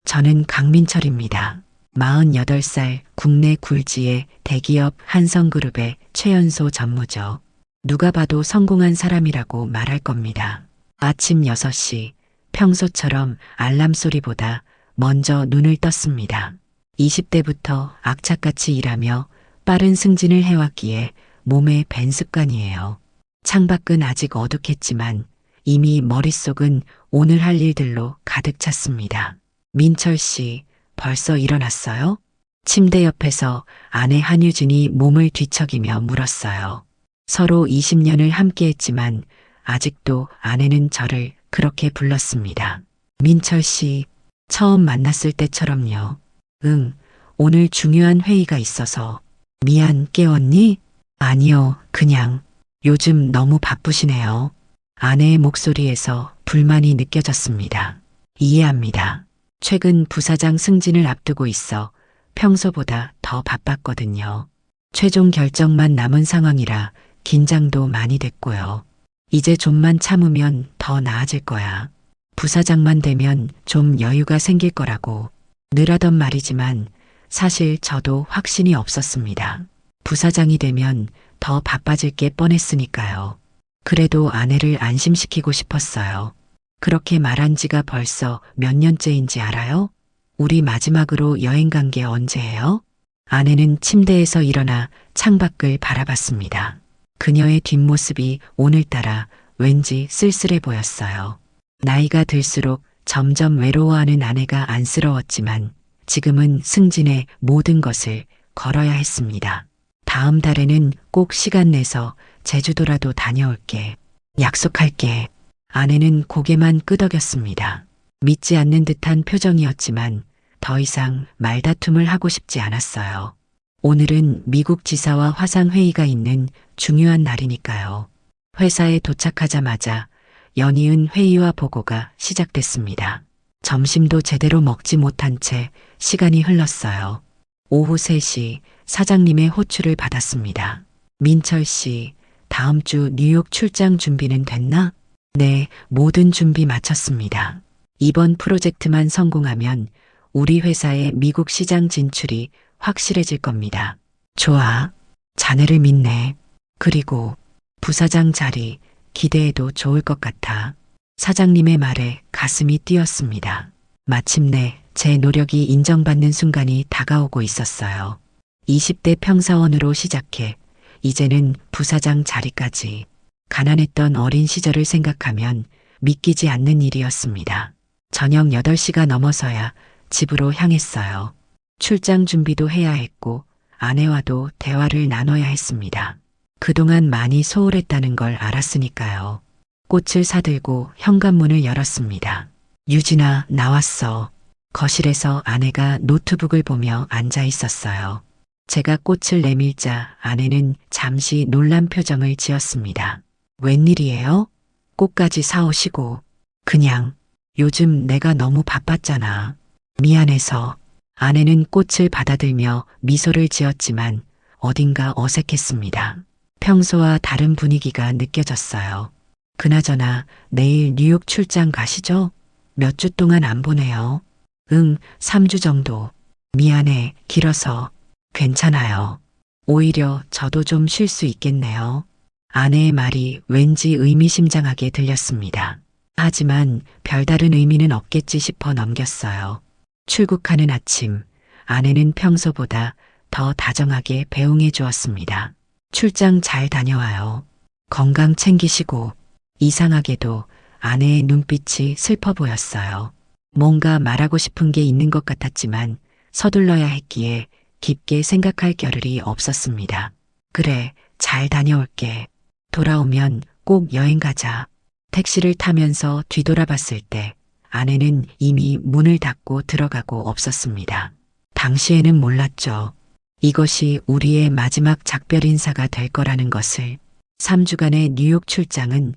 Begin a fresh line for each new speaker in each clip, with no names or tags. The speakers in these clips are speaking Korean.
저는 강민철입니다. 48살 국내 굴지의 대기업 한성그룹의 최연소 전무죠. 누가 봐도 성공한 사람이라고 말할 겁니다. 아침 6시 평소처럼 알람 소리보다 먼저 눈을 떴습니다. 20대부터 악착같이 일하며 빠른 승진을 해왔기에 몸에 밴 습관이에요. 창밖은 아직 어둑했지만 이미 머릿속은 오늘 할 일들로 가득 찼습니다. 민철 씨, 벌써 일어났어요? 침대 옆에서 아내 한유진이 몸을 뒤척이며 물었어요. 서로 20년을 함께했지만 아직도 아내는 저를 그렇게 불렀습니다. 민철 씨, 처음 만났을 때처럼요. 응, 오늘 중요한 회의가 있어서. 미안, 깨웠니? 아니요, 그냥. 요즘 너무 바쁘시네요. 아내의 목소리에서 불만이 느껴졌습니다. 이해합니다. 최근 부사장 승진을 앞두고 있어 평소보다 더 바빴거든요. 최종 결정만 남은 상황이라 긴장도 많이 됐고요. 이제 좀만 참으면 더 나아질 거야. 부사장만 되면 좀 여유가 생길 거라고 늘 하던 말이지만 사실 저도 확신이 없었습니다. 부사장이 되면 더 바빠질 게 뻔했으니까요. 그래도 아내를 안심시키고 싶었어요. 그렇게 말한 지가 벌써 몇 년째인지 알아요? 우리 마지막으로 여행 간 게 언제예요? 아내는 침대에서 일어나 창밖을 바라봤습니다. 그녀의 뒷모습이 오늘따라 왠지 쓸쓸해 보였어요. 나이가 들수록 점점 외로워하는 아내가 안쓰러웠지만 지금은 승진의 모든 것을 걸어야 했습니다. 다음 달에는 꼭 시간 내서 제주도라도 다녀올게. 약속할게. 아내는 고개만 끄덕였습니다. 믿지 않는 듯한 표정이었지만 더 이상 말다툼을 하고 싶지 않았어요. 오늘은 미국 지사와 화상회의가 있는 중요한 날이니까요. 회사에 도착하자마자 연이은 회의와 보고가 시작됐습니다. 점심도 제대로 먹지 못한 채 시간이 흘렀어요. 오후 3시 사장님의 호출을 받았습니다. 민철 씨, 다음 주 뉴욕 출장 준비는 됐나? 네, 모든 준비 마쳤습니다. 이번 프로젝트만 성공하면 우리 회사의 미국 시장 진출이 확실해질 겁니다. 좋아. 자네를 믿네. 그리고 부사장 자리 기대해도 좋을 것 같아. 사장님의 말에 가슴이 뛰었습니다. 마침내 제 노력이 인정받는 순간이 다가오고 있었어요. 20대 평사원으로 시작해 이제는 부사장 자리까지. 가난했던 어린 시절을 생각하면 믿기지 않는 일이었습니다. 저녁 8시가 넘어서야 집으로 향했어요. 출장 준비도 해야 했고 아내와도 대화를 나눠야 했습니다. 그동안 많이 소홀했다는 걸 알았으니까요. 꽃을 사들고 현관문을 열었습니다. 유진아, 나왔어. 거실에서 아내가 노트북을 보며 앉아 있었어요. 제가 꽃을 내밀자 아내는 잠시 놀란 표정을 지었습니다. 웬일이에요? 꽃까지 사오시고. 그냥 요즘 내가 너무 바빴잖아. 미안해서. 아내는 꽃을 받아들며 미소를 지었지만 어딘가 어색했습니다. 평소와 다른 분위기가 느껴졌어요. 그나저나 내일 뉴욕 출장 가시죠? 몇 주 동안 안 보내요. 응, 3주 정도. 미안해, 길어서. 괜찮아요. 오히려 저도 좀 쉴 수 있겠네요. 아내의 말이 왠지 의미심장하게 들렸습니다. 하지만 별다른 의미는 없겠지 싶어 넘겼어요. 출국하는 아침, 아내는 평소보다 더 다정하게 배웅해 주었습니다. 출장 잘 다녀와요. 건강 챙기시고. 이상하게도 아내의 눈빛이 슬퍼 보였어요. 뭔가 말하고 싶은 게 있는 것 같았지만 서둘러야 했기에 깊게 생각할 겨를이 없었습니다. 그래, 잘 다녀올게. 돌아오면 꼭 여행 가자. 택시를 타면서 뒤돌아봤을 때 아내는 이미 문을 닫고 들어가고 없었습니다. 당시에는 몰랐죠. 이것이 우리의 마지막 작별 인사가 될 거라는 것을. 3주간의 뉴욕 출장은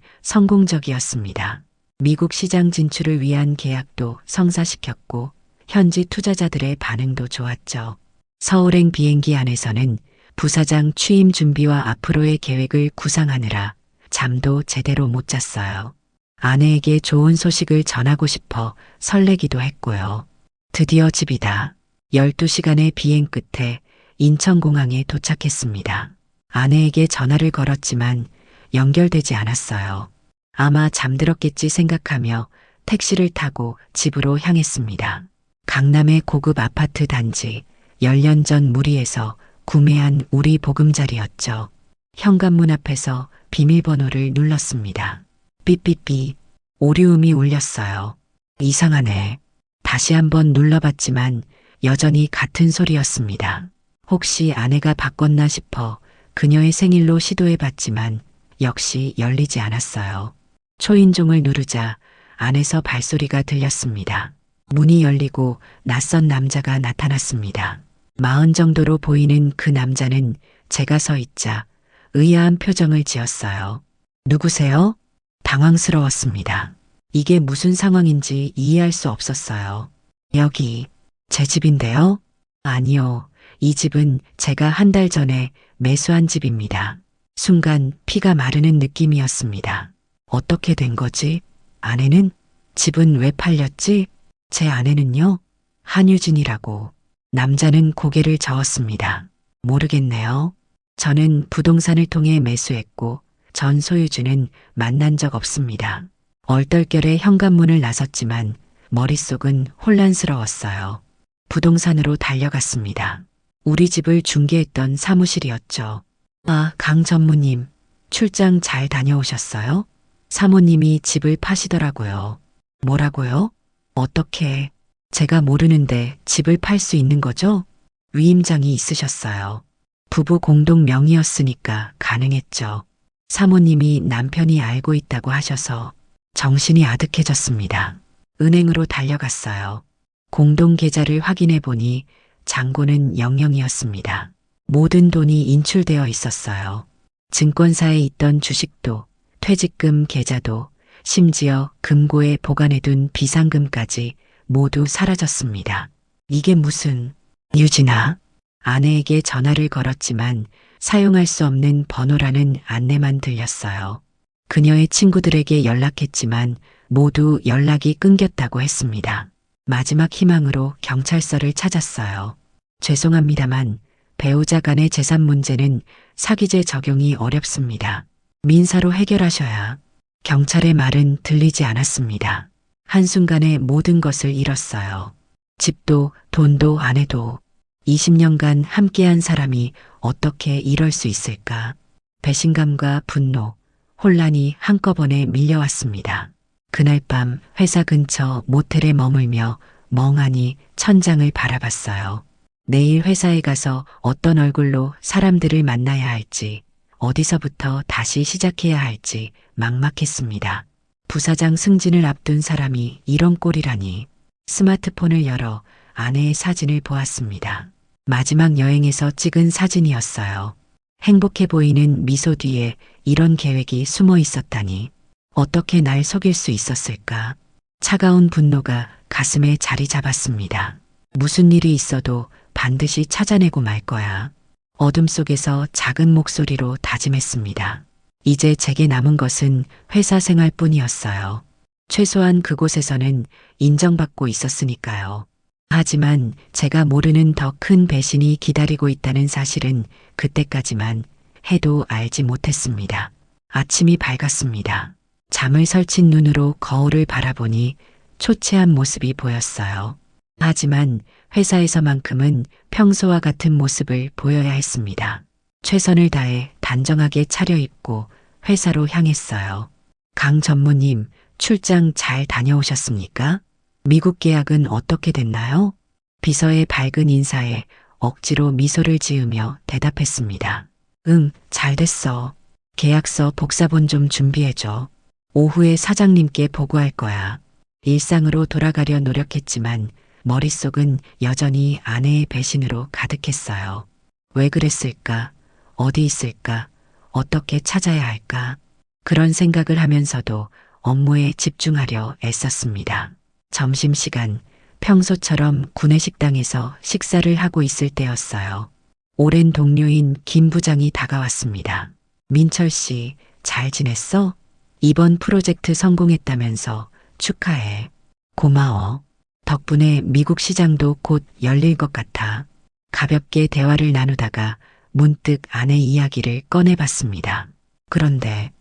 성공적이었습니다. 미국 시장 진출을 위한 계약도 성사시켰고 현지 투자자들의 반응도 좋았죠. 서울행 비행기 안에서는 부사장 취임 준비와 앞으로의 계획을 구상하느라 잠도 제대로 못 잤어요. 아내에게 좋은 소식을 전하고 싶어 설레기도 했고요. 드디어 집이다. 12시간의 비행 끝에 인천공항에 도착했습니다. 아내에게 전화를 걸었지만 연결되지 않았어요. 아마 잠들었겠지 생각하며 택시를 타고 집으로 향했습니다. 강남의 고급 아파트 단지, 10년 전 무리에서 구매한 우리 보금자리였죠. 현관문 앞에서 비밀번호를 눌렀습니다. 삐삐삐, 오류음이 울렸어요. 이상하네. 다시 한번 눌러봤지만 여전히 같은 소리였습니다. 혹시 아내가 바꿨나 싶어 그녀의 생일로 시도해봤지만 역시 열리지 않았어요. 초인종을 누르자 안에서 발소리가 들렸습니다. 문이 열리고 낯선 남자가 나타났습니다. 40 정도로 보이는 그 남자는 제가 서 있자 의아한 표정을 지었어요. 누구세요? 당황스러웠습니다. 이게 무슨 상황인지 이해할 수 없었어요. 여기 제 집인데요? 아니요. 이 집은 제가 한 달 전에 매수한 집입니다. 순간 피가 마르는 느낌이었습니다. 어떻게 된 거지? 아내는? 집은 왜 팔렸지? 제 아내는요? 한유진이라고. 남자는 고개를 저었습니다. 모르겠네요. 저는 부동산을 통해 매수했고 전 소유주는 만난 적 없습니다. 얼떨결에 현관문을 나섰지만 머릿속은 혼란스러웠어요. 부동산으로 달려갔습니다. 우리 집을 중개했던 사무실이었죠. 아, 강 전무님, 출장 잘 다녀오셨어요? 사모님이 집을 파시더라고요. 뭐라고요? 어떻게? 제가 모르는데 집을 팔 수 있는 거죠? 위임장이 있으셨어요. 부부 공동 명의였으니까 가능했죠. 사모님이 남편이 알고 있다고 하셔서 정신이 아득해졌습니다. 은행으로 달려갔어요. 공동계좌를 확인해 보니 잔고는 00이었습니다. 모든 돈이 인출되어 있었어요. 증권사에 있던 주식도, 퇴직금 계좌도, 심지어 금고에 보관해둔 비상금까지 모두 사라졌습니다. 이게 무슨... 유진아, 아내에게 전화를 걸었지만 사용할 수 없는 번호라는 안내만 들렸어요. 그녀의 친구들에게 연락했지만 모두 연락이 끊겼다고 했습니다. 마지막 희망으로 경찰서를 찾았어요. 죄송합니다만 배우자 간의 재산 문제는 사기죄 적용이 어렵습니다. 민사로 해결하셔야. 경찰의 말은 들리지 않았습니다. 한순간에 모든 것을 잃었어요. 집도 돈도 아내도 20년간 함께한 사람이 어떻게 이럴 수 있을까? 배신감과 분노, 혼란이 한꺼번에 밀려왔습니다. 그날 밤 회사 근처 모텔에 머물며 멍하니 천장을 바라봤어요. 내일 회사에 가서 어떤 얼굴로 사람들을 만나야 할지, 어디서부터 다시 시작해야 할지 막막했습니다. 부사장 승진을 앞둔 사람이 이런 꼴이라니. 스마트폰을 열어 아내의 사진을 보았습니다. 마지막 여행에서 찍은 사진이었어요. 행복해 보이는 미소 뒤에 이런 계획이 숨어 있었다니. 어떻게 날 속일 수 있었을까? 차가운 분노가 가슴에 자리 잡았습니다. 무슨 일이 있어도 반드시 찾아내고 말 거야. 어둠 속에서 작은 목소리로 다짐했습니다. 이제 제게 남은 것은 회사 생활뿐이었어요. 최소한 그곳에서는 인정받고 있었으니까요. 하지만 제가 모르는 더 큰 배신이 기다리고 있다는 사실은 그때까지만 해도 알지 못했습니다. 아침이 밝았습니다. 잠을 설친 눈으로 거울을 바라보니 초췌한 모습이 보였어요. 하지만 회사에서만큼은 평소와 같은 모습을 보여야 했습니다. 최선을 다해 단정하게 차려입고 회사로 향했어요. 강 전무님, 출장 잘 다녀오셨습니까? 미국 계약은 어떻게 됐나요? 비서의 밝은 인사에 억지로 미소를 지으며 대답했습니다. 응, 잘 됐어. 계약서 복사본 좀 준비해줘. 오후에 사장님께 보고할 거야. 일상으로 돌아가려 노력했지만 머릿속은 여전히 아내의 배신으로 가득했어요. 왜 그랬을까? 어디 있을까? 어떻게 찾아야 할까? 그런 생각을 하면서도 업무에 집중하려 애썼습니다. 점심시간, 평소처럼 구내식당에서 식사를 하고 있을 때였어요. 오랜 동료인 김 부장이 다가왔습니다. 민철 씨, 잘 지냈어? 이번 프로젝트 성공했다면서 축하해. 고마워. 덕분에 미국 시장도 곧 열릴 것 같아 가볍게 대화를 나누다가 문득 아내 이야기를 꺼내봤습니다. 그런데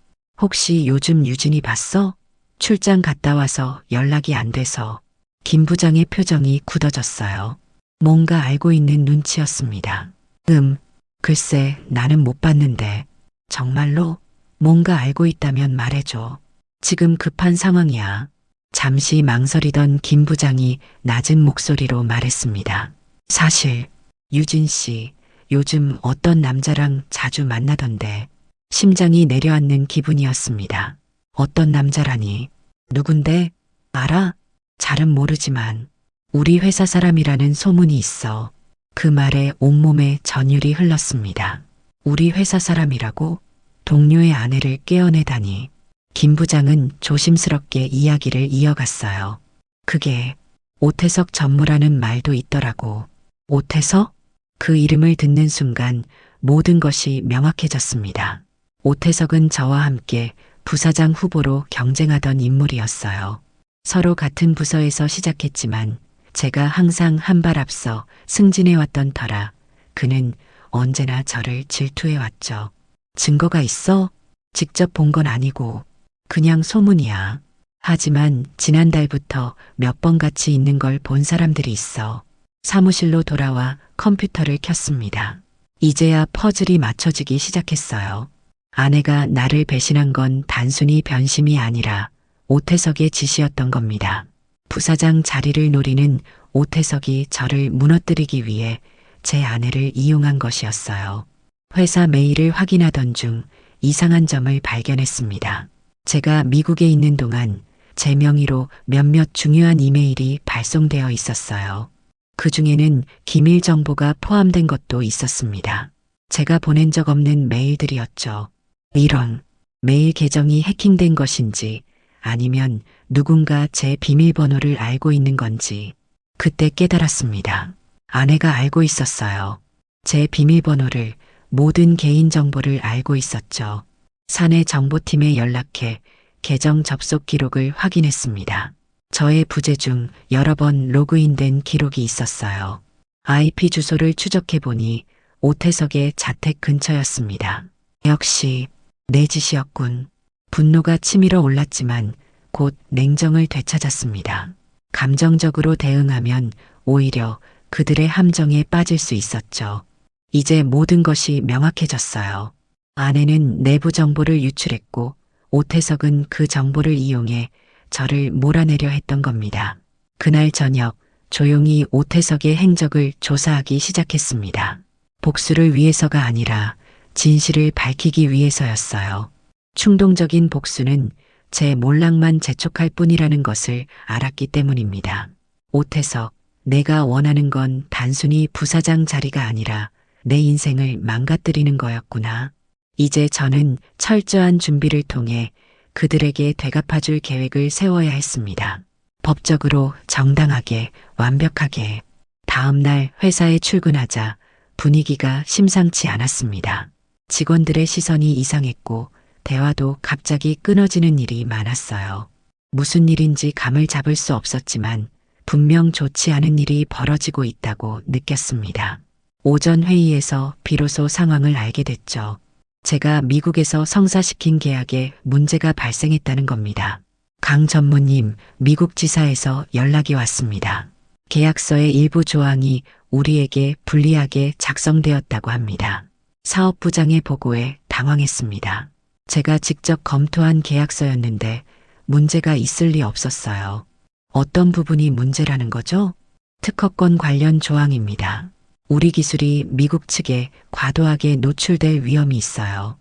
혹시 요즘 유진이 봤어? 출장 갔다 와서 연락이 안 돼서 김 부장의 표정이 굳어졌어요. 뭔가 알고 있는 눈치였습니다. 글쎄 나는 못 봤는데 정말로 뭔가 알고 있다면 말해줘. 지금 급한 상황이야. 잠시 망설이던 김 부장이 낮은 목소리로 말했습니다. 사실 유진 씨 요즘 어떤 남자랑 자주 만나던데 심장이 내려앉는 기분이었습니다. 어떤 남자라니? 누군데? 알아? 잘은 모르지만 우리 회사 사람이라는 소문이 있어. 그 말에 온몸에 전율이 흘렀습니다. 우리 회사 사람이라고? 동료의 아내를 깨어내다니. 김 부장은 조심스럽게 이야기를 이어갔어요. 그게 오태석 전무라는 말도 있더라고. 오태석? 그 이름을 듣는 순간 모든 것이 명확해졌습니다. 오태석은 저와 함께 부사장 후보로 경쟁하던 인물이었어요. 서로 같은 부서에서 시작했지만 제가 항상 한 발 앞서 승진해왔던 터라 그는 언제나 저를 질투해왔죠. 증거가 있어? 직접 본 건 아니고 그냥 소문이야. 하지만 지난달부터 몇 번 같이 있는 걸 본 사람들이 있어. 사무실로 돌아와 컴퓨터를 켰습니다. 이제야 퍼즐이 맞춰지기 시작했어요. 아내가 나를 배신한 건 단순히 변심이 아니라 오태석의 지시였던 겁니다. 부사장 자리를 노리는 오태석이 저를 무너뜨리기 위해 제 아내를 이용한 것이었어요. 회사 메일을 확인하던 중 이상한 점을 발견했습니다. 제가 미국에 있는 동안 제 명의로 몇몇 중요한 이메일이 발송되어 있었어요. 그 중에는 기밀 정보가 포함된 것도 있었습니다. 제가 보낸 적 없는 메일들이었죠. 이런 메일 계정이 해킹된 것인지 아니면 누군가 제 비밀번호를 알고 있는 건지 그때 깨달았습니다. 아내가 알고 있었어요. 제 비밀번호를 모든 개인정보를 알고 있었죠. 사내 정보팀에 연락해 계정 접속 기록을 확인했습니다. 저의 부재 중 여러 번 로그인된 기록이 있었어요. IP 주소를 추적해보니 오태석의 자택 근처였습니다. 역시 내 짓이었군. 분노가 치밀어 올랐지만 곧 냉정을 되찾았습니다. 감정적으로 대응하면 오히려 그들의 함정에 빠질 수 있었죠. 이제 모든 것이 명확해졌어요. 아내는 내부 정보를 유출했고 오태석은 그 정보를 이용해 저를 몰아내려 했던 겁니다. 그날 저녁 조용히 오태석의 행적을 조사하기 시작했습니다. 복수를 위해서가 아니라 진실을 밝히기 위해서였어요. 충동적인 복수는 제 몰락만 재촉할 뿐이라는 것을 알았기 때문입니다. 오태석, 내가 원하는 건 단순히 부사장 자리가 아니라 내 인생을 망가뜨리는 거였구나. 이제 저는 철저한 준비를 통해 그들에게 되갚아줄 계획을 세워야 했습니다. 법적으로 정당하게, 완벽하게. 다음 날 회사에 출근하자 분위기가 심상치 않았습니다. 직원들의 시선이 이상했고 대화도 갑자기 끊어지는 일이 많았어요. 무슨 일인지 감을 잡을 수 없었지만 분명 좋지 않은 일이 벌어지고 있다고 느꼈습니다. 오전 회의에서 비로소 상황을 알게 됐죠. 제가 미국에서 성사시킨 계약에 문제가 발생했다는 겁니다. 강 전무님, 미국 지사에서 연락이 왔습니다. 계약서의 일부 조항이 우리에게 불리하게 작성되었다고 합니다. 사업부장의 보고에 당황했습니다. 제가 직접 검토한 계약서였는데 문제가 있을 리 없었어요. 어떤 부분이 문제라는 거죠? 특허권 관련 조항입니다. 우리 기술이 미국 측에 과도하게 노출될 위험이 있어요.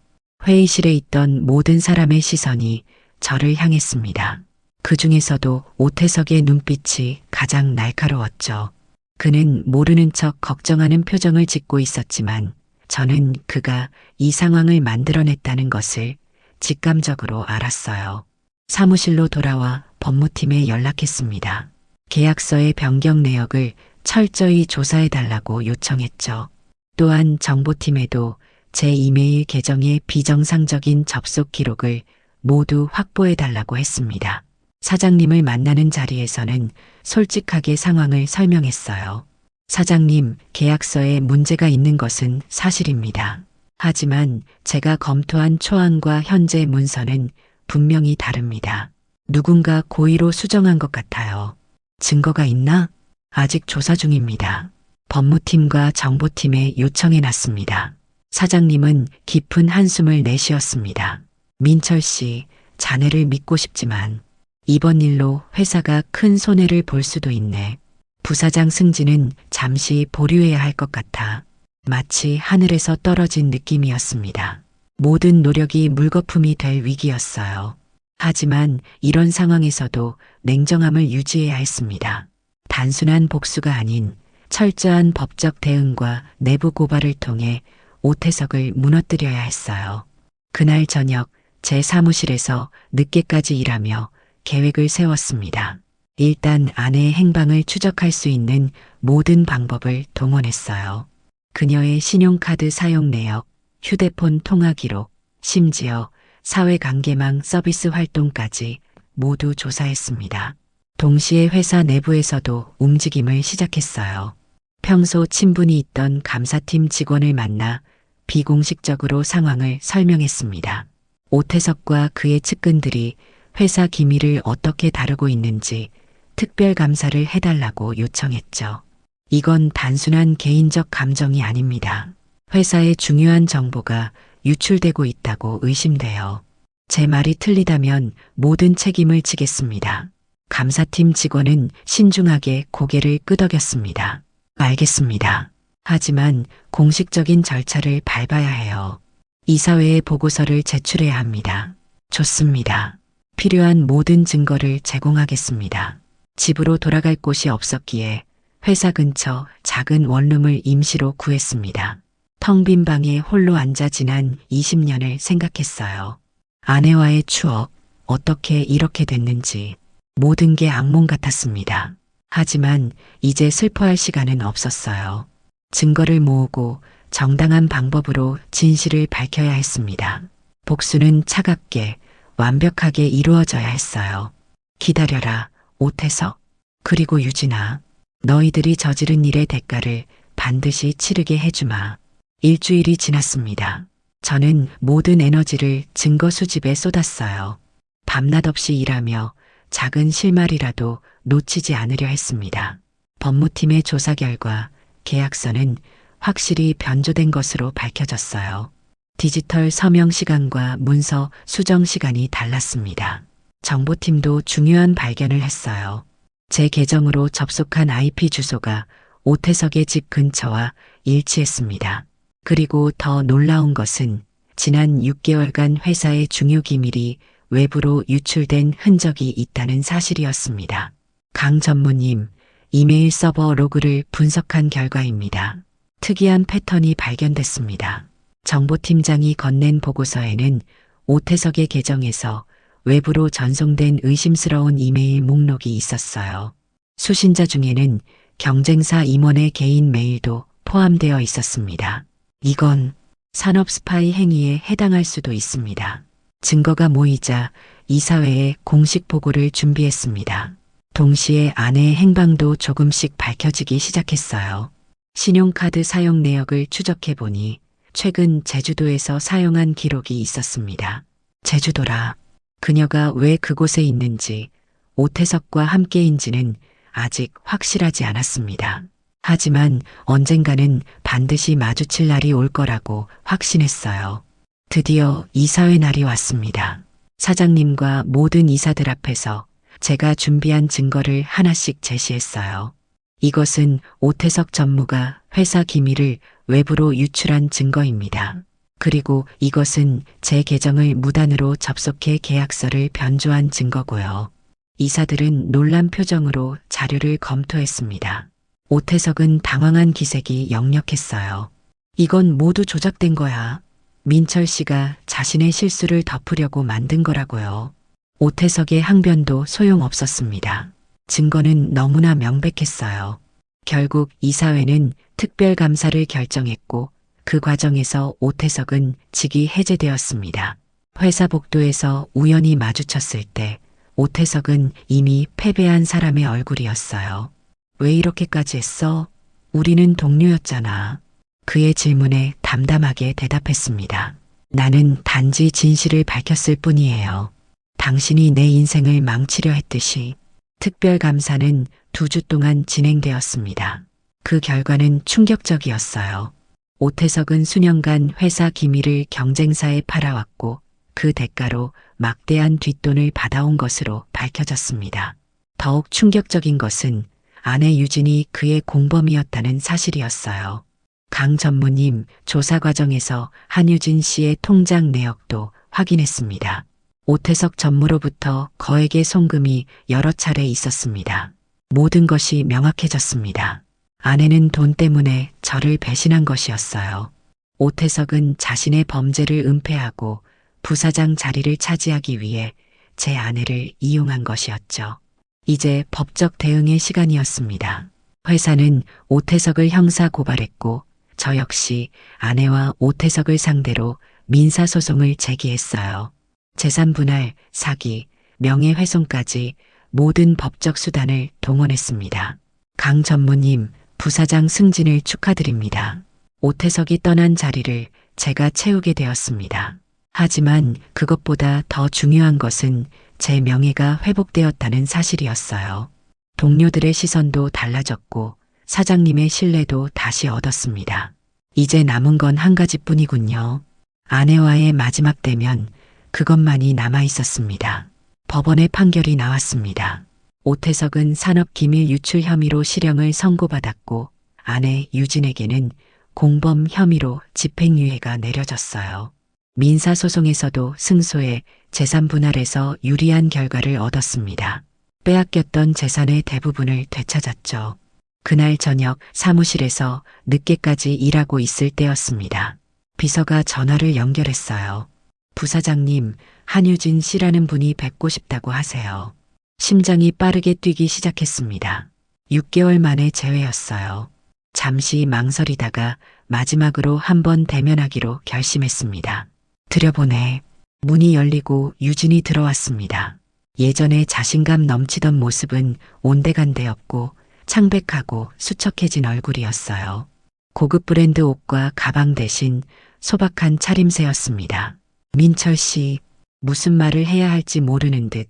회의실에 있던 모든 사람의 시선이 저를 향했습니다. 그 중에서도 오태석의 눈빛이 가장 날카로웠죠. 그는 모르는 척 걱정하는 표정을 짓고 있었지만 저는 그가 이 상황을 만들어냈다는 것을 직감적으로 알았어요. 사무실로 돌아와 법무팀에 연락했습니다. 계약서의 변경 내역을 철저히 조사해달라고 요청했죠. 또한 정보팀에도 제 이메일 계정의 비정상적인 접속 기록을 모두 확보해달라고 했습니다. 사장님을 만나는 자리에서는 솔직하게 상황을 설명했어요. 사장님, 계약서에 문제가 있는 것은 사실입니다. 하지만 제가 검토한 초안과 현재 문서는 분명히 다릅니다. 누군가 고의로 수정한 것 같아요. 증거가 있나? 아직 조사 중입니다. 법무팀과 정보팀에 요청해 놨습니다. 사장님은 깊은 한숨을 내쉬었습니다. 민철 씨, 자네를 믿고 싶지만 이번 일로 회사가 큰 손해를 볼 수도 있네. 부사장 승진은 잠시 보류해야 할 것 같아. 마치 하늘에서 떨어진 느낌이었습니다. 모든 노력이 물거품이 될 위기였어요. 하지만 이런 상황에서도 냉정함을 유지해야 했습니다. 단순한 복수가 아닌 철저한 법적 대응과 내부 고발을 통해 오태석을 무너뜨려야 했어요. 그날 저녁 제 사무실에서 늦게까지 일하며 계획을 세웠습니다. 일단 아내의 행방을 추적할 수 있는 모든 방법을 동원했어요. 그녀의 신용카드 사용 내역, 휴대폰 통화 기록, 심지어 사회관계망 서비스 활동까지 모두 조사했습니다. 동시에 회사 내부에서도 움직임을 시작했어요. 평소 친분이 있던 감사팀 직원을 만나 비공식적으로 상황을 설명했습니다. 오태석과 그의 측근들이 회사 기밀을 어떻게 다루고 있는지 특별 감사를 해달라고 요청했죠. 이건 단순한 개인적 감정이 아닙니다. 회사의 중요한 정보가 유출되고 있다고 의심돼요. 제 말이 틀리다면 모든 책임을 지겠습니다. 감사팀 직원은 신중하게 고개를 끄덕였습니다. 알겠습니다. 하지만 공식적인 절차를 밟아야 해요. 이사회에 보고서를 제출해야 합니다. 좋습니다. 필요한 모든 증거를 제공하겠습니다. 집으로 돌아갈 곳이 없었기에 회사 근처 작은 원룸을 임시로 구했습니다. 텅 빈 방에 홀로 앉아 지난 20년을 생각했어요. 아내와의 추억, 어떻게 이렇게 됐는지 모든 게 악몽 같았습니다. 하지만 이제 슬퍼할 시간은 없었어요. 증거를 모으고 정당한 방법으로 진실을 밝혀야 했습니다. 복수는 차갑게 완벽하게 이루어져야 했어요. 기다려라, 오태석. 그리고 유진아, 너희들이 저지른 일의 대가를 반드시 치르게 해주마. 일주일이 지났습니다. 저는 모든 에너지를 증거 수집에 쏟았어요. 밤낮 없이 일하며 작은 실마리라도 놓치지 않으려 했습니다. 법무팀의 조사 결과 계약서는 확실히 변조된 것으로 밝혀졌어요. 디지털 서명 시간과 문서 수정 시간이 달랐습니다. 정보팀도 중요한 발견을 했어요. 제 계정으로 접속한 IP 주소가 오태석의 집 근처와 일치했습니다. 그리고 더 놀라운 것은 지난 6개월간 회사의 중요 기밀이 외부로 유출된 흔적이 있다는 사실이었습니다. 강 전무님, 이메일 서버 로그를 분석한 결과입니다. 특이한 패턴이 발견됐습니다. 정보팀장이 건넨 보고서에는 오태석의 계정에서 외부로 전송된 의심스러운 이메일 목록이 있었어요. 수신자 중에는 경쟁사 임원의 개인 메일도 포함되어 있었습니다. 이건 산업 스파이 행위에 해당할 수도 있습니다. 증거가 모이자 이사회에 공식 보고를 준비했습니다. 동시에 아내의 행방도 조금씩 밝혀지기 시작했어요. 신용카드 사용 내역을 추적해보니 최근 제주도에서 사용한 기록이 있었습니다. 제주도라. 그녀가 왜 그곳에 있는지, 오태석과 함께인지는 아직 확실하지 않았습니다. 하지만 언젠가는 반드시 마주칠 날이 올 거라고 확신했어요. 드디어 이사회 날이 왔습니다. 사장님과 모든 이사들 앞에서 제가 준비한 증거를 하나씩 제시했어요. 이것은 오태석 전무가 회사 기밀을 외부로 유출한 증거입니다. 그리고 이것은 제 계정을 무단으로 접속해 계약서를 변조한 증거고요. 이사들은 놀란 표정으로 자료를 검토했습니다. 오태석은 당황한 기색이 역력했어요. 이건 모두 조작된 거야. 민철 씨가 자신의 실수를 덮으려고 만든 거라고요. 오태석의 항변도 소용없었습니다. 증거는 너무나 명백했어요. 결국 이사회는 특별감사를 결정했고 그 과정에서 오태석은 직위 해제되었습니다. 회사 복도에서 우연히 마주쳤을 때 오태석은 이미 패배한 사람의 얼굴이었어요. 왜 이렇게까지 했어? 우리는 동료였잖아. 그의 질문에 담담하게 대답했습니다. 나는 단지 진실을 밝혔을 뿐이에요. 당신이 내 인생을 망치려 했듯이. 특별감사는 2주 동안 진행되었습니다. 그 결과는 충격적이었어요. 오태석은 수년간 회사 기밀을 경쟁사에 팔아왔고 그 대가로 막대한 뒷돈을 받아온 것으로 밝혀졌습니다. 더욱 충격적인 것은 아내 유진이 그의 공범이었다는 사실이었어요. 강 전무님, 조사 과정에서 한유진 씨의 통장 내역도 확인했습니다. 오태석 전무로부터 거액의 송금이 여러 차례 있었습니다. 모든 것이 명확해졌습니다. 아내는 돈 때문에 저를 배신한 것이었어요. 오태석은 자신의 범죄를 은폐하고 부사장 자리를 차지하기 위해 제 아내를 이용한 것이었죠. 이제 법적 대응의 시간이었습니다. 회사는 오태석을 형사 고발했고 저 역시 아내와 오태석을 상대로 민사소송을 제기했어요. 재산 분할, 사기, 명예훼손까지 모든 법적 수단을 동원했습니다. 강 전무님, 부사장 승진을 축하드립니다. 오태석이 떠난 자리를 제가 채우게 되었습니다. 하지만 그것보다 더 중요한 것은 제 명예가 회복되었다는 사실이었어요. 동료들의 시선도 달라졌고 사장님의 신뢰도 다시 얻었습니다. 이제 남은 건 한 가지뿐이군요. 아내와의 마지막 대면, 그것만이 남아 있었습니다. 법원의 판결이 나왔습니다. 오태석은 산업기밀 유출 혐의로 실형을 선고받았고 아내 유진에게는 공범 혐의로 집행유예가 내려졌어요. 민사소송에서도 승소해 재산 분할에서 유리한 결과를 얻었습니다. 빼앗겼던 재산의 대부분을 되찾았죠. 그날 저녁 사무실에서 늦게까지 일하고 있을 때였습니다. 비서가 전화를 연결했어요. 부사장님, 한유진 씨라는 분이 뵙고 싶다고 하세요. 심장이 빠르게 뛰기 시작했습니다. 6개월 만에 재회였어요. 잠시 망설이다가 마지막으로 한번 대면하기로 결심했습니다. 들여보내. 문이 열리고 유진이 들어왔습니다. 예전에 자신감 넘치던 모습은 온데간데 없고 창백하고 수척해진 얼굴이었어요. 고급 브랜드 옷과 가방 대신 소박한 차림새였습니다. 민철 씨, 무슨 말을 해야 할지 모르는 듯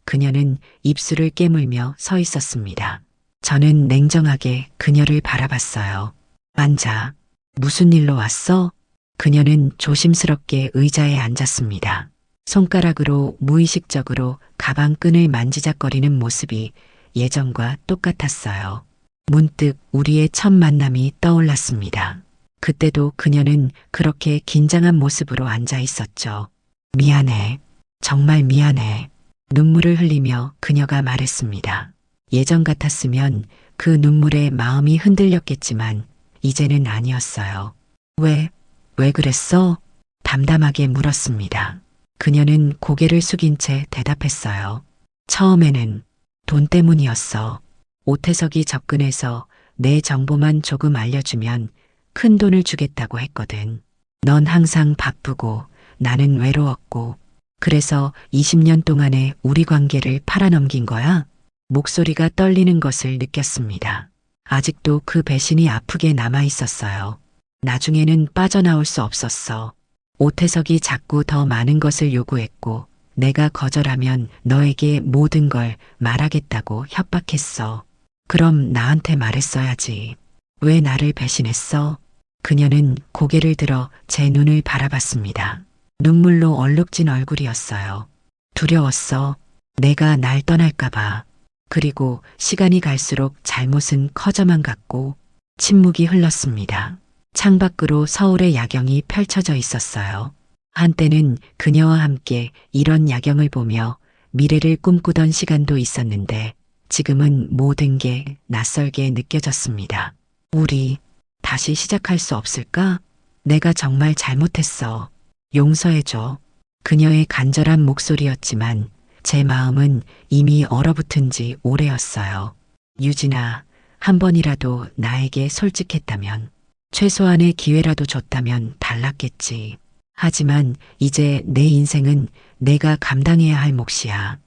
그녀는 입술을 깨물며 서 있었습니다. 저는 냉정하게 그녀를 바라봤어요. 앉아. 무슨 일로 왔어? 그녀는 조심스럽게 의자에 앉았습니다. 손가락으로 무의식적으로 가방 끈을 만지작거리는 모습이 예전과 똑같았어요. 문득 우리의 첫 만남이 떠올랐습니다. 그때도 그녀는 그렇게 긴장한 모습으로 앉아 있었죠. 미안해. 정말 미안해. 눈물을 흘리며 그녀가 말했습니다. 예전 같았으면 그 눈물에 마음이 흔들렸겠지만 이제는 아니었어요. 왜 그랬어? 담담하게 물었습니다. 그녀는 고개를 숙인 채 대답했어요. 처음에는 돈 때문이었어. 오태석이 접근해서 내 정보만 조금 알려주면 큰 돈을 주겠다고 했거든. 넌 항상 바쁘고 나는 외로웠고 그래서 20년 동안의 우리 관계를 팔아넘긴 거야? 목소리가 떨리는 것을 느꼈습니다. 아직도 그 배신이 아프게 남아 있었어요. 나중에는 빠져나올 수 없었어. 오태석이 자꾸 더 많은 것을 요구했고 내가 거절하면 너에게 모든 걸 말하겠다고 협박했어. 그럼 나한테 말했어야지. 왜 나를 배신했어? 그녀는 고개를 들어 제 눈을 바라봤습니다. 눈물로 얼룩진 얼굴이었어요. 두려웠어. 내가 날 떠날까봐. 그리고 시간이 갈수록 잘못은 커져만 갔고 침묵이 흘렀습니다. 창밖으로 서울의 야경이 펼쳐져 있었어요. 한때는 그녀와 함께 이런 야경을 보며 미래를 꿈꾸던 시간도 있었는데 지금은 모든 게 낯설게 느껴졌습니다. 우리 다시 시작할 수 없을까? 내가 정말 잘못했어. 용서해줘. 그녀의 간절한 목소리였지만 제 마음은 이미 얼어붙은 지 오래였어요. 유진아, 한 번이라도 나에게 솔직했다면, 최소한의 기회라도 줬다면 달랐겠지. 하지만 이제 내 인생은 내가 감당해야 할 몫이야.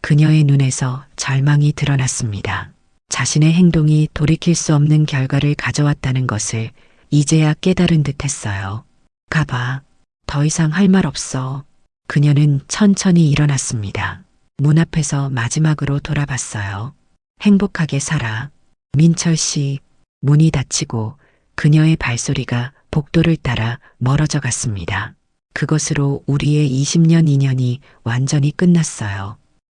그녀의 눈에서 절망이 드러났습니다. 자신의 행동이 돌이킬 수 없는 결과를 가져왔다는 것을 이제야 깨달은 듯 했어요. 가봐. 더 이상 할 말 없어. 그녀는 천천히 일어났습니다. 문 앞에서 마지막으로 돌아봤어요. 행복하게 살아. 민철 씨. 문이 닫히고 그녀의 발소리가 복도를 따라 멀어져 갔습니다. 그것으로 우리의 20년 인연이 완전히 끝났어요.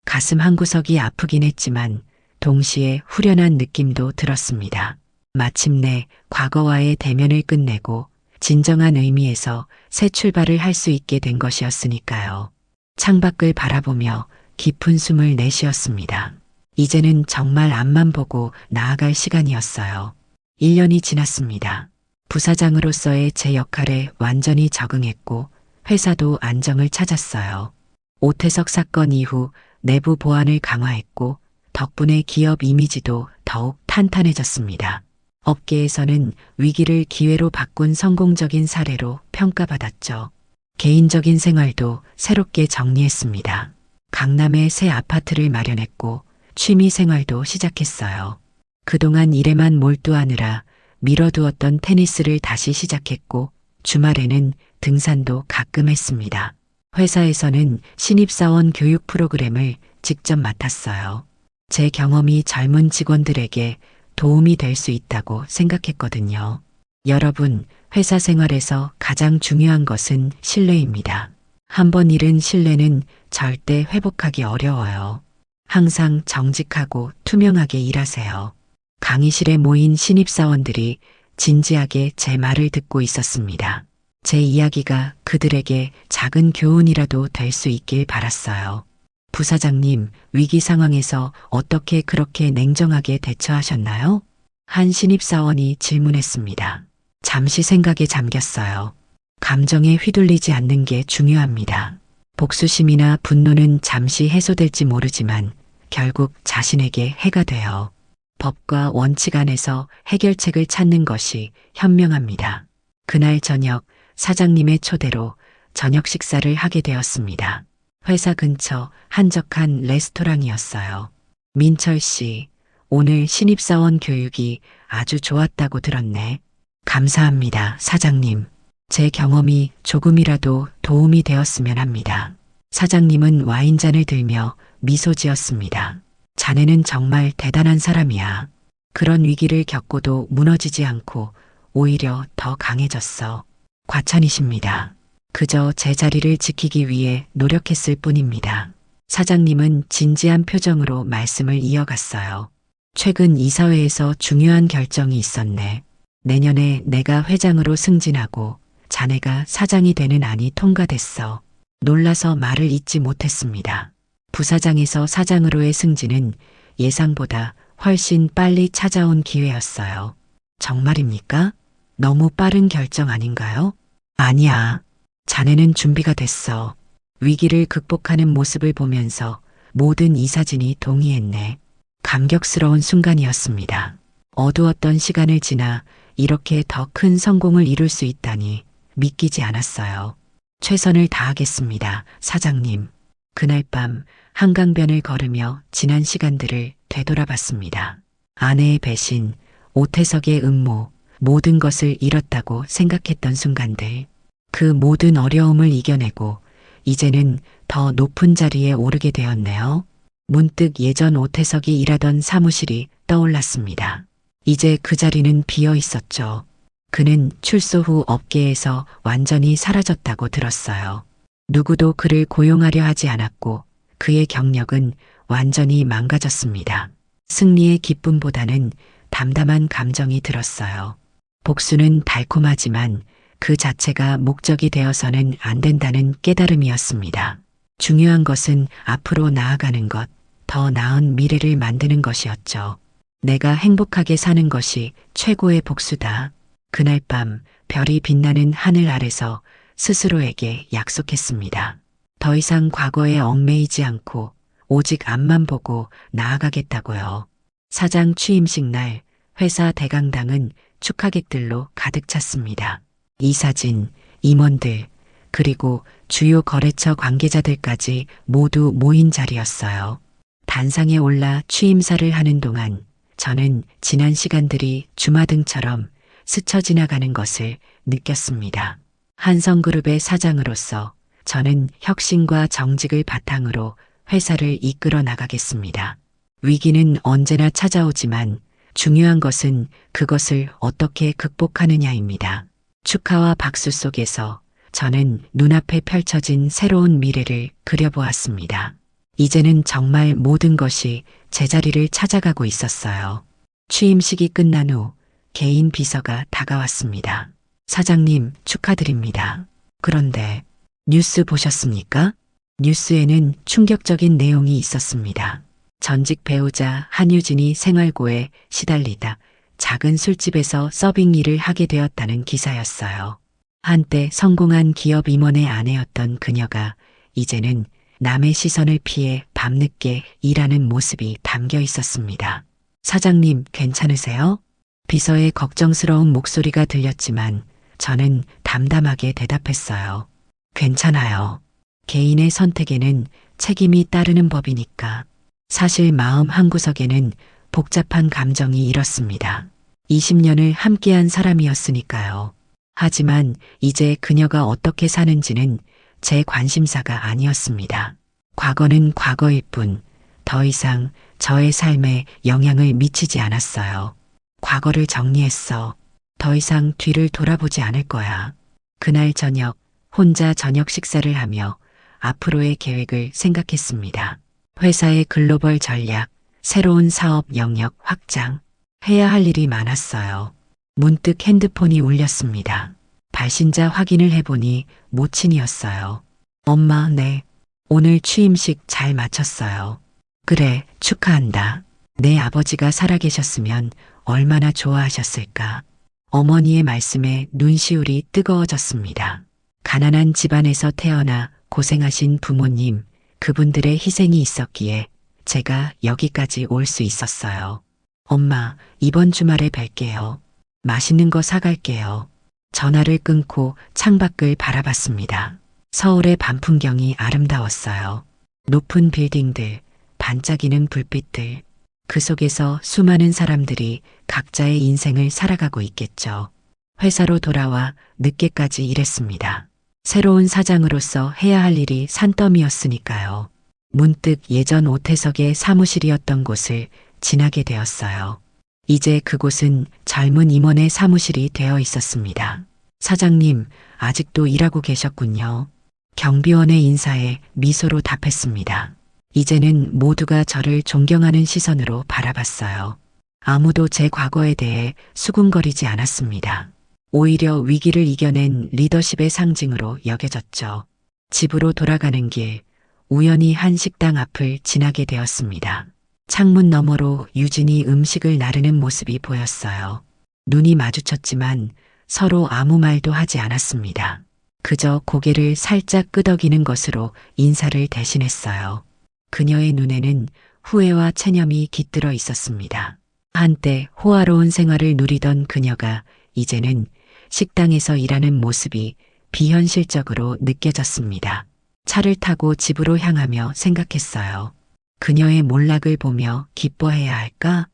가슴 한구석이 아프긴 했지만 동시에 후련한 느낌도 들었습니다. 마침내 과거와의 대면을 끝내고 진정한 의미에서 새 출발을 할 수 있게 된 것이었으니까요. 창밖을 바라보며 깊은 숨을 내쉬었습니다. 이제는 정말 앞만 보고 나아갈 시간이었어요. 1년이 지났습니다. 부사장으로서의 제 역할에 완전히 적응했고 회사도 안정을 찾았어요. 오태석 사건 이후 내부 보안을 강화했고 덕분에 기업 이미지도 더욱 탄탄해졌습니다. 업계에서는 위기를 기회로 바꾼 성공적인 사례로 평가받았죠. 개인적인 생활도 새롭게 정리했습니다. 강남에 새 아파트를 마련했고 취미 생활도 시작했어요. 그동안 일에만 몰두하느라 미뤄두었던 테니스를 다시 시작했고 주말에는 등산도 가끔 했습니다. 회사에서는 신입사원 교육 프로그램을 직접 맡았어요. 제 경험이 젊은 직원들에게 도움이 될 수 있다고 생각했거든요. 여러분, 회사 생활에서 가장 중요한 것은 신뢰입니다. 한번 잃은 신뢰는 절대 회복하기 어려워요. 항상 정직하고 투명하게 일하세요. 강의실에 모인 신입사원들이 진지하게 제 말을 듣고 있었습니다. 제 이야기가 그들에게 작은 교훈이라도 될 수 있길 바랐어요. 부사장님, 위기 상황에서 어떻게 그렇게 냉정하게 대처하셨나요? 한 신입사원이 질문했습니다. 잠시 생각에 잠겼어요. 감정에 휘둘리지 않는 게 중요합니다. 복수심이나 분노는 잠시 해소될지 모르지만 결국 자신에게 해가 돼요. 법과 원칙 안에서 해결책을 찾는 것이 현명합니다. 그날 저녁 사장님의 초대로 저녁 식사를 하게 되었습니다. 회사 근처 한적한 레스토랑이었어요. 민철 씨, 오늘 신입사원 교육이 아주 좋았다고 들었네. 감사합니다, 사장님. 제 경험이 조금이라도 도움이 되었으면 합니다. 사장님은 와인잔을 들며 미소 지었습니다. 자네는 정말 대단한 사람이야. 그런 위기를 겪고도 무너지지 않고 오히려 더 강해졌어. 과찬이십니다. 그저 제 자리를 지키기 위해 노력했을 뿐입니다. 사장님은 진지한 표정으로 말씀을 이어갔어요. 최근 이사회에서 중요한 결정이 있었네. 내년에 내가 회장으로 승진하고 자네가 사장이 되는 안이 통과됐어. 놀라서 말을 잇지 못했습니다. 부사장에서 사장으로의 승진은 예상보다 훨씬 빨리 찾아온 기회였어요. 정말입니까? 너무 빠른 결정 아닌가요? 아니야. 자네는 준비가 됐어. 위기를 극복하는 모습을 보면서 모든 이사진이 동의했네. 감격스러운 순간이었습니다. 어두웠던 시간을 지나 이렇게 더 큰 성공을 이룰 수 있다니 믿기지 않았어요. 최선을 다하겠습니다, 사장님. 그날 밤 한강변을 걸으며 지난 시간들을 되돌아봤습니다. 아내의 배신, 오태석의 음모, 모든 것을 잃었다고 생각했던 순간들. 그 모든 어려움을 이겨내고 이제는 더 높은 자리에 오르게 되었네요. 문득 예전 오태석이 일하던 사무실이 떠올랐습니다. 이제 그 자리는 비어 있었죠. 그는 출소 후 업계에서 완전히 사라졌다고 들었어요. 누구도 그를 고용하려 하지 않았고 그의 경력은 완전히 망가졌습니다. 승리의 기쁨보다는 담담한 감정이 들었어요. 복수는 달콤하지만 그 자체가 목적이 되어서는 안 된다는 깨달음이었습니다. 중요한 것은 앞으로 나아가는 것, 더 나은 미래를 만드는 것이었죠. 내가 행복하게 사는 것이 최고의 복수다. 그날 밤 별이 빛나는 하늘 아래서 스스로에게 약속했습니다. 더 이상 과거에 얽매이지 않고 오직 앞만 보고 나아가겠다고요. 사장 취임식 날 회사 대강당은 축하객들로 가득 찼습니다. 이사진, 임원들, 그리고 주요 거래처 관계자들까지 모두 모인 자리였어요. 단상에 올라 취임사를 하는 동안 저는 지난 시간들이 주마등처럼 스쳐 지나가는 것을 느꼈습니다. 한성그룹의 사장으로서 저는 혁신과 정직을 바탕으로 회사를 이끌어 나가겠습니다. 위기는 언제나 찾아오지만 중요한 것은 그것을 어떻게 극복하느냐입니다. 축하와 박수 속에서 저는 눈앞에 펼쳐진 새로운 미래를 그려보았습니다. 이제는 정말 모든 것이 제자리를 찾아가고 있었어요. 취임식이 끝난 후 개인 비서가 다가왔습니다. 사장님, 축하드립니다. 그런데 뉴스 보셨습니까? 뉴스에는 충격적인 내용이 있었습니다. 전직 배우자 한유진이 생활고에 시달리다 작은 술집에서 서빙 일을 하게 되었다는 기사였어요. 한때 성공한 기업 임원의 아내였던 그녀가 이제는 남의 시선을 피해 밤늦게 일하는 모습이 담겨 있었습니다. 사장님, 괜찮으세요? 비서의 걱정스러운 목소리가 들렸지만 저는 담담하게 대답했어요. 괜찮아요. 개인의 선택에는 책임이 따르는 법이니까. 사실 마음 한구석에는 복잡한 감정이 일었습니다. 20년을 함께한 사람이었으니까요. 하지만 이제 그녀가 어떻게 사는지는 제 관심사가 아니었습니다. 과거는 과거일 뿐 더 이상 저의 삶에 영향을 미치지 않았어요. 과거를 정리했어. 더 이상 뒤를 돌아보지 않을 거야. 그날 저녁 혼자 저녁 식사를 하며 앞으로의 계획을 생각했습니다. 회사의 글로벌 전략, 새로운 사업 영역 확장, 해야 할 일이 많았어요. 문득 핸드폰이 울렸습니다. 발신자 확인을 해보니 모친이었어요. 엄마, 네. 오늘 취임식 잘 마쳤어요. 그래, 축하한다. 내 아버지가 살아계셨으면 얼마나 좋아하셨을까. 어머니의 말씀에 눈시울이 뜨거워졌습니다. 가난한 집안에서 태어나 고생하신 부모님, 그분들의 희생이 있었기에 제가 여기까지 올 수 있었어요. 엄마, 이번 주말에 뵐게요. 맛있는 거 사갈게요. 전화를 끊고 창밖을 바라봤습니다. 서울의 밤 풍경이 아름다웠어요. 높은 빌딩들, 반짝이는 불빛들, 그 속에서 수많은 사람들이 각자의 인생을 살아가고 있겠죠. 회사로 돌아와 늦게까지 일했습니다. 새로운 사장으로서 해야 할 일이 산더미였으니까요. 문득 예전 오태석의 사무실이었던 곳을 지나게 되었어요. 이제 그곳은 젊은 임원의 사무실이 되어 있었습니다. 사장님, 아직도 일하고 계셨군요. 경비원의 인사에 미소로 답했습니다. 이제는 모두가 저를 존경하는 시선으로 바라봤어요. 아무도 제 과거에 대해 수군거리지 않았습니다. 오히려 위기를 이겨낸 리더십의 상징으로 여겨졌죠. 집으로 돌아가는 길, 우연히 한 식당 앞을 지나게 되었습니다. 창문 너머로 유진이 음식을 나르는 모습이 보였어요. 눈이 마주쳤지만 서로 아무 말도 하지 않았습니다. 그저 고개를 살짝 끄덕이는 것으로 인사를 대신했어요. 그녀의 눈에는 후회와 체념이 깃들어 있었습니다. 한때 호화로운 생활을 누리던 그녀가 이제는 식당에서 일하는 모습이 비현실적으로 느껴졌습니다. 차를 타고 집으로 향하며 생각했어요. 그녀의 몰락을 보며 기뻐해야 할까?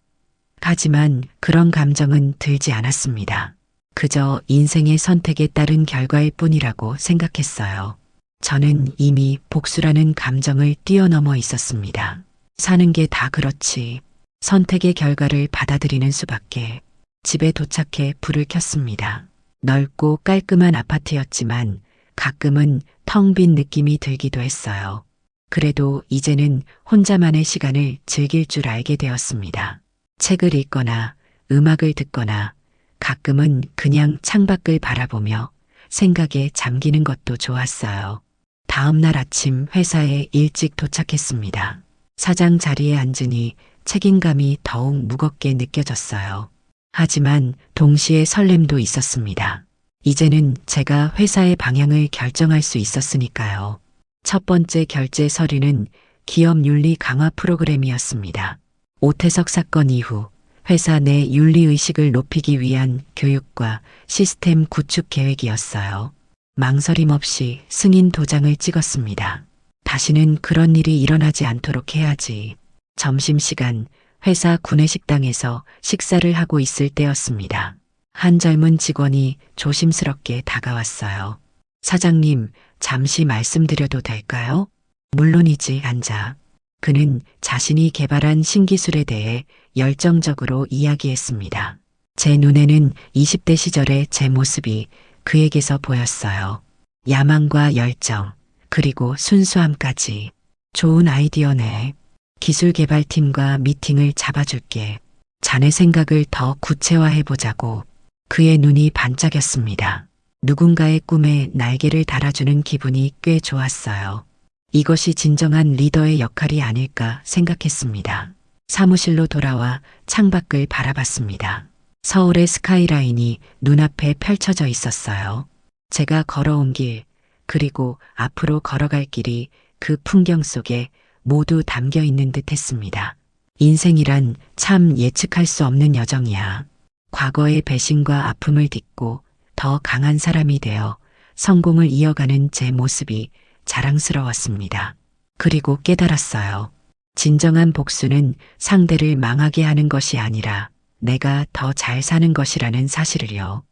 하지만 그런 감정은 들지 않았습니다. 그저 인생의 선택에 따른 결과일 뿐이라고 생각했어요. 저는 이미 복수라는 감정을 뛰어넘어 있었습니다. 사는 게 다 그렇지. 선택의 결과를 받아들이는 수밖에. 집에 도착해 불을 켰습니다. 넓고 깔끔한 아파트였지만 가끔은 텅 빈 느낌이 들기도 했어요. 그래도 이제는 혼자만의 시간을 즐길 줄 알게 되었습니다. 책을 읽거나 음악을 듣거나 가끔은 그냥 창밖을 바라보며 생각에 잠기는 것도 좋았어요. 다음 날 아침 회사에 일찍 도착했습니다. 사장 자리에 앉으니 책임감이 더욱 무겁게 느껴졌어요. 하지만 동시에 설렘도 있었습니다. 이제는 제가 회사의 방향을 결정할 수 있었으니까요. 첫 번째 결제 서류는 기업 윤리 강화 프로그램이었습니다. 오태석 사건 이후 회사 내 윤리의식을 높이기 위한 교육과 시스템 구축 계획이었어요. 망설임 없이 승인 도장을 찍었습니다. 다시는 그런 일이 일어나지 않도록 해야지. 점심시간 회사 구내식당에서 식사를 하고 있을 때였습니다. 한 젊은 직원이 조심스럽게 다가왔어요. 사장님, 잠시 말씀드려도 될까요? 물론이지, 앉아. 그는 자신이 개발한 신기술에 대해 열정적으로 이야기했습니다. 제 눈에는 20대 시절의 제 모습이 그에게서 보였어요. 야망과 열정, 그리고 순수함까지. 좋은 아이디어네. 기술개발팀과 미팅을 잡아줄게. 자네 생각을 더 구체화해보자고. 그의 눈이 반짝였습니다. 누군가의 꿈에 날개를 달아주는 기분이 꽤 좋았어요. 이것이 진정한 리더의 역할이 아닐까 생각했습니다. 사무실로 돌아와 창밖을 바라봤습니다. 서울의 스카이라인이 눈앞에 펼쳐져 있었어요. 제가 걸어온 길, 그리고 앞으로 걸어갈 길이 그 풍경 속에 모두 담겨 있는 듯 했습니다. 인생이란 참 예측할 수 없는 여정이야. 과거의 배신과 아픔을 딛고 더 강한 사람이 되어 성공을 이어가는 제 모습이 자랑스러웠습니다. 그리고 깨달았어요. 진정한 복수는 상대를 망하게 하는 것이 아니라 내가 더 잘 사는 것이라는 사실을요.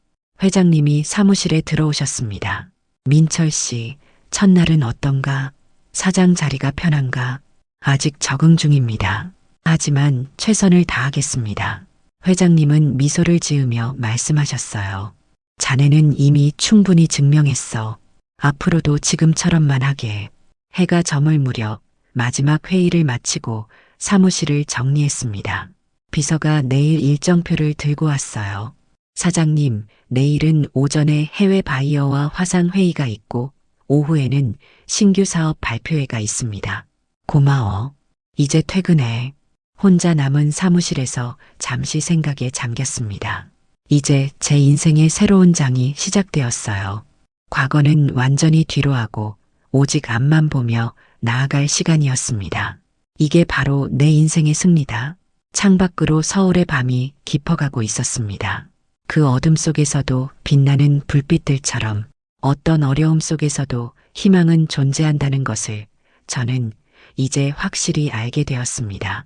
회장님이 사무실에 들어오셨습니다. 민철 씨, 첫날은 어떤가? 사장 자리가 편한가? 아직 적응 중입니다. 하지만 최선을 다하겠습니다. 회장님은 미소를 지으며 말씀하셨어요. 자네는 이미 충분히 증명했어. 앞으로도 지금처럼만 하게. 해가 저물 무렵 마지막 회의를 마치고 사무실을 정리했습니다. 비서가 내일 일정표를 들고 왔어요. 사장님, 내일은 오전에 해외 바이어와 화상 회의가 있고 오후에는 신규 사업 발표회가 있습니다. 고마워. 이제 퇴근해. 혼자 남은 사무실에서 잠시 생각에 잠겼습니다. 이제 제 인생의 새로운 장이 시작되었어요. 과거는 완전히 뒤로하고 오직 앞만 보며 나아갈 시간이었습니다. 이게 바로 내 인생의 승리다. 창밖으로 서울의 밤이 깊어가고 있었습니다. 그 어둠 속에서도 빛나는 불빛들처럼 어떤 어려움 속에서도 희망은 존재한다는 것을 저는 이제 확실히 알게 되었습니다.